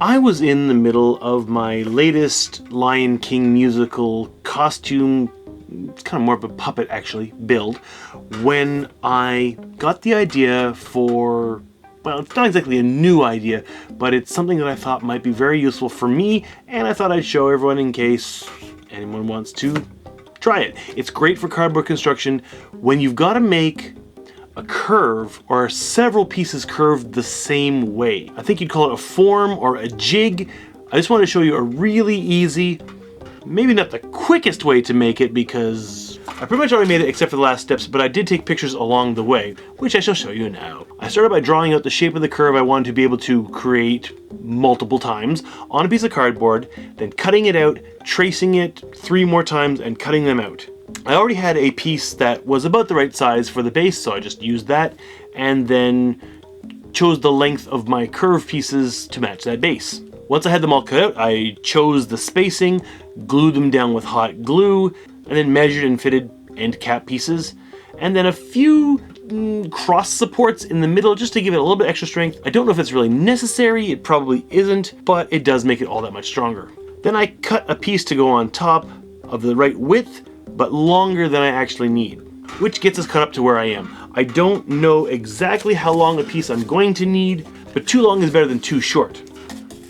I was in the middle of my latest Lion King musical costume, it's kind of more of a puppet actually, build, when I got the idea for, well, it's not exactly a new idea, but it's something that I thought might be very useful for me, and I thought I'd show everyone in case anyone wants to try it. It's great for cardboard construction when you've got to make a curve or several pieces curved the same way. I think you'd call it a form or a jig. I just want to show you a really easy, maybe not the quickest way to make it because I pretty much already made it except for the last steps, but I did take pictures along the way, which I shall show you now. I started by drawing out the shape of the curve I wanted to be able to create multiple times on a piece of cardboard, then cutting it out, tracing it 3 more times, and cutting them out. I already had a piece that was about the right size for the base, so I just used that, and then chose the length of my curve pieces to match that base. Once I had them all cut out, I chose the spacing, glued them down with hot glue, and then measured and fitted end cap pieces, and then a few cross supports in the middle just to give it a little bit extra strength. I don't know if it's really necessary, it probably isn't, but it does make it all that much stronger. Then I cut a piece to go on top of the right width, but longer than I actually need, which gets us cut up to where I am. I don't know exactly how long a piece I'm going to need, but too long is better than too short.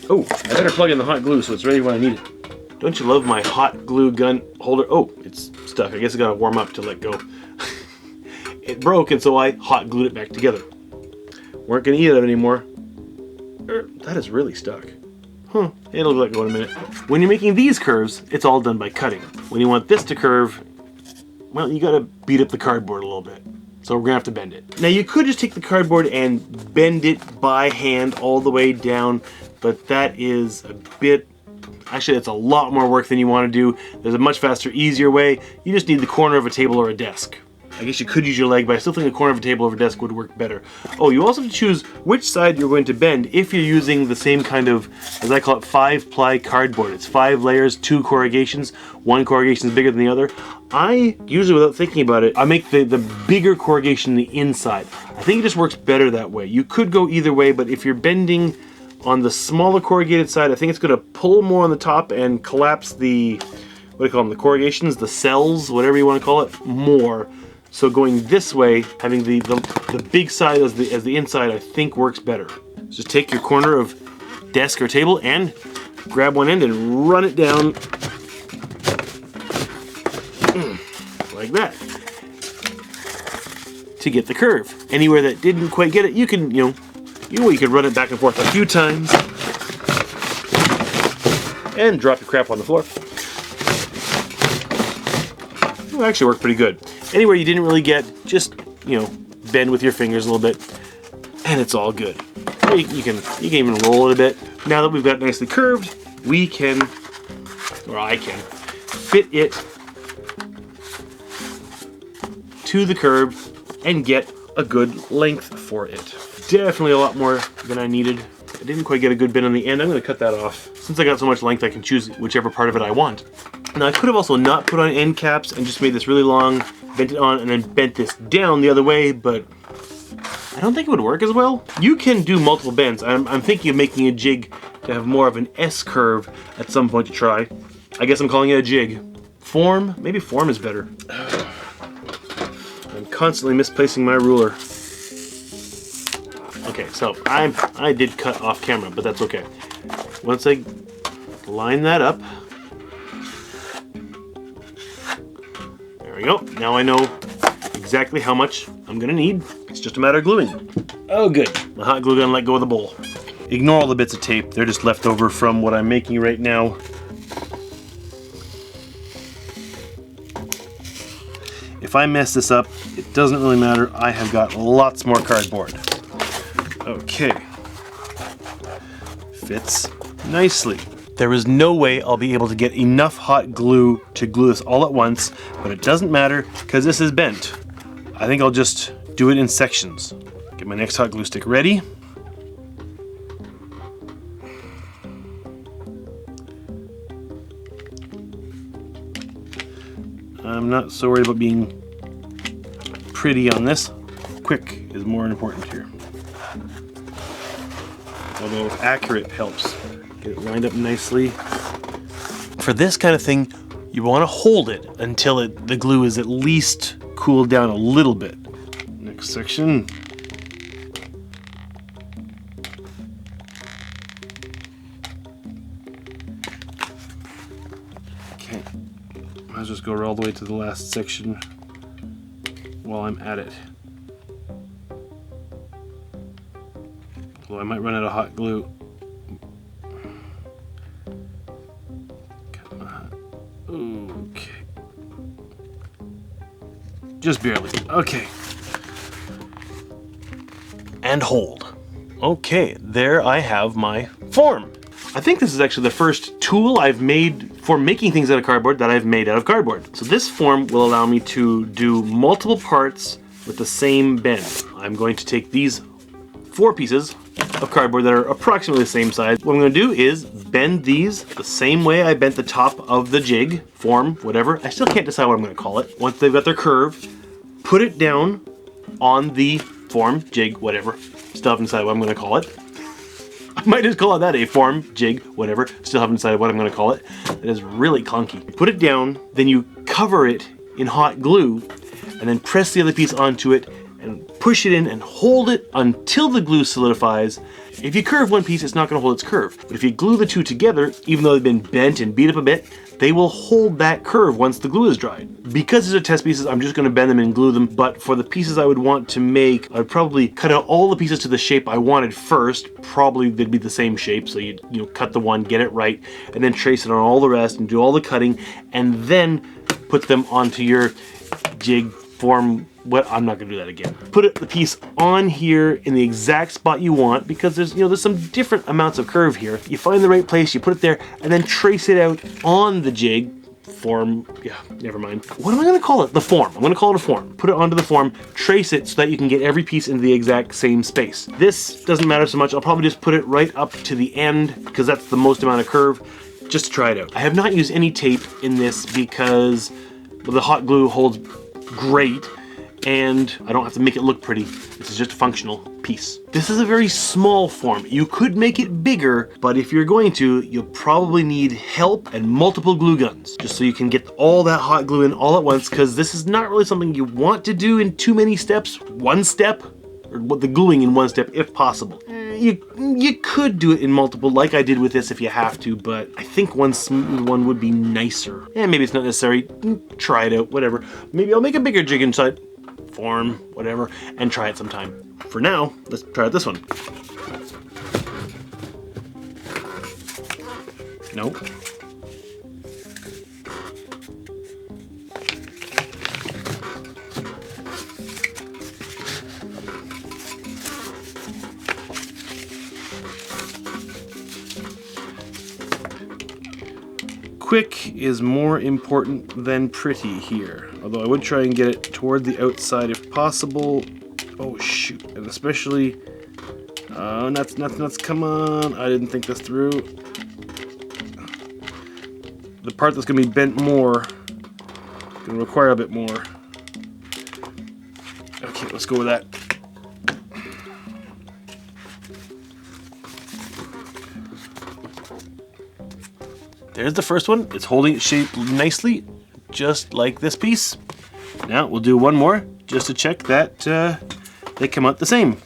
Oh, I better plug in the hot glue so it's ready when I need it. Don't you love my hot glue gun holder? Oh, it's stuck. I guess I gotta warm up to let go. It broke, and so I hot glued it back together. Weren't gonna eat it anymore. That is really stuck. Huh, it'll let go in a minute. When you're making these curves, it's all done by cutting. When you want this to curve, well, you gotta beat up the cardboard a little bit. So we're gonna have to bend it. Now you could just take the cardboard and bend it by hand all the way down, but that is a bit, actually it's a lot more work than you want to do. There's a much faster, easier way. You just need the corner of a table or a desk. I guess you could use your leg, but I still think the corner of a table or a desk would work better. Oh, you also have to choose which side you're going to bend if you're using the same kind of, as I call it, 5-ply cardboard. It's 5 layers, 2 corrugations. 1 corrugation is bigger than the other. I, usually without thinking about it, I make the bigger corrugation the inside. I think it just works better that way. You could go either way, but if you're bending on the smaller corrugated side, I think it's going to pull more on the top and collapse the, what do you call them, the corrugations, the cells, whatever you want to call it, more. So going this way, having the big side as the inside, I think works better. So just take your corner of desk or table and grab one end and run it down like that to get the curve. Anywhere that didn't quite get it, you can, you could run it back and forth a few times and drop your crap on the floor. It'll actually work pretty good. Anywhere you didn't really get, just, bend with your fingers a little bit, and it's all good. You can even roll it a bit. Now that we've got it nicely curved, we can, or I can, fit it to the curve and get a good length for it. Definitely a lot more than I needed. I didn't quite get a good bend on the end. I'm going to cut that off. Since I got so much length, I can choose whichever part of it I want. Now I could have also not put on end caps and just made this really long, bent it on, and then bent this down the other way, but I don't think it would work as well. You can do multiple bends. I'm thinking of making a jig to have more of an S curve at some point to try. I guess I'm calling it a jig. Form? Maybe form is better. I'm constantly misplacing my ruler. Okay, so I did cut off camera, but that's okay. Once I line that up, there we go. Now I know exactly how much I'm gonna need. It's just a matter of gluing it. Oh good, my hot glue gun let go of the bowl. Ignore all the bits of tape, they're just left over from what I'm making right now. If I mess this up, it doesn't really matter. I have got lots more cardboard. Okay. Fits nicely. There is no way I'll be able to get enough hot glue to glue this all at once, but it doesn't matter because this is bent. I think I'll just do it in sections. Get my next hot glue stick ready. I'm not so worried about being pretty on this. Quick is more important here. Although accurate helps. Get it lined up nicely. For this kind of thing, you want to hold it until the glue is at least cooled down a little bit. Next section. Okay, I'll just go all the way to the last section while I'm at it. Although I might run out of hot glue. Okay. Just barely. Okay. And hold. Okay, there I have my form. I think this is actually the first tool I've made for making things out of cardboard that I've made out of cardboard. So this form will allow me to do multiple parts with the same bend. I'm going to take these 4 pieces of cardboard that are approximately the same size. What I'm going to do is bend these the same way I bent the top of the jig, form, whatever. I still can't decide what I'm going to call it. Once they've got their curve, put it down on the form, jig, whatever. Still haven't decided what I'm going to call it. I might just call it that, a form, jig, whatever. Still haven't decided what I'm going to call it. It is really clunky. Put it down, then you cover it in hot glue, and then press the other piece onto it and push it in and hold it until the glue solidifies. If you curve one piece, it's not going to hold its curve. But if you glue the two together, even though they've been bent and beat up a bit, they will hold that curve once the glue is dried. Because these are test pieces, I'm just going to bend them and glue them, but for the pieces I would want to make, I'd probably cut out all the pieces to the shape I wanted first. Probably they'd be the same shape, so you cut the one, get it right, and then trace it on all the rest and do all the cutting, and then put them onto your jig, form. I'm not gonna do that again. Put the piece on here in the exact spot you want, because there's some different amounts of curve here. You find the right place, you put it there, and then trace it out on the jig. Form, yeah, never mind. What am I gonna call it? The form. I'm gonna call it a form. Put it onto the form, trace it so that you can get every piece into the exact same space. This doesn't matter so much. I'll probably just put it right up to the end, because that's the most amount of curve, just to try it out. I have not used any tape in this because the hot glue holds great, and I don't have to make it look pretty. This is just a functional piece. This is a very small form. You could make it bigger, but if you're going to, you'll probably need help and multiple glue guns, just so you can get all that hot glue in all at once, because this is not really something you want to do in too many steps. One step, or the gluing in one step if possible. You could do it in multiple, like I did with this if you have to, but I think one smooth one would be nicer. And maybe it's not necessary. Try it out, whatever. Maybe I'll make a bigger jig inside, form, whatever, and try it sometime. For now, let's try out this one. Nope. Quick is more important than pretty here. Although I would try and get it toward the outside if possible. Oh shoot, and especially, nuts, come on. I didn't think this through. The part that's gonna be bent more, gonna require a bit more. Okay, let's go with that. There's the first one. It's holding its shape nicely, just like this piece. Now we'll do one more, just to check that they come out the same.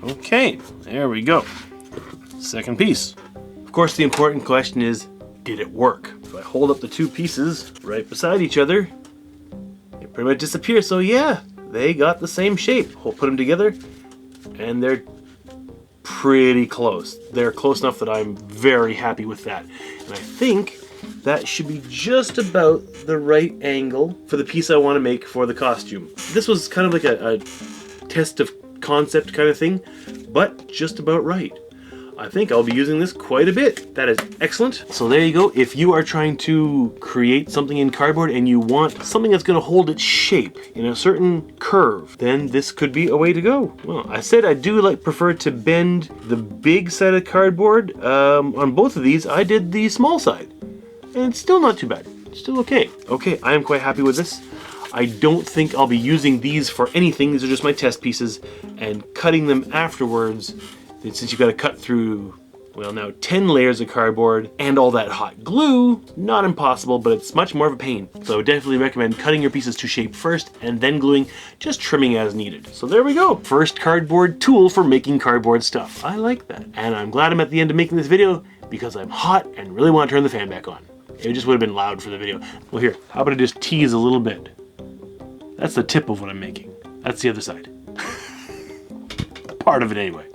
Okay, there we go. Second piece. Of course, the important question is, did it work? If I hold up the two pieces right beside each other, they pretty much disappear. So yeah, they got the same shape. We'll put them together, and they're pretty close. They're close enough that I'm very happy with that. And I think that should be just about the right angle for the piece I want to make for the costume. This was kind of like a test of concept kind of thing, but just about right. I think I'll be using this quite a bit. That is excellent. So there you go. If you are trying to create something in cardboard and you want something that's going to hold its shape in a certain curve, then this could be a way to go. Well, I said I do prefer to bend the big side of cardboard. On both of these, I did the small side. and it's still not too bad. It's still okay. Okay, I am quite happy with this. I don't think I'll be using these for anything. These are just my test pieces, and cutting them afterwards, since you've got to cut through, well, now 10 layers of cardboard and all that hot glue, not impossible, but it's much more of a pain. So I would definitely recommend cutting your pieces to shape first and then gluing, just trimming as needed. So there we go. First cardboard tool for making cardboard stuff. I like that. And I'm glad I'm at the end of making this video because I'm hot and really want to turn the fan back on. It just would have been loud for the video. Well, here, how about I just tease a little bit? That's the tip of what I'm making. That's the other side. Part of it anyway.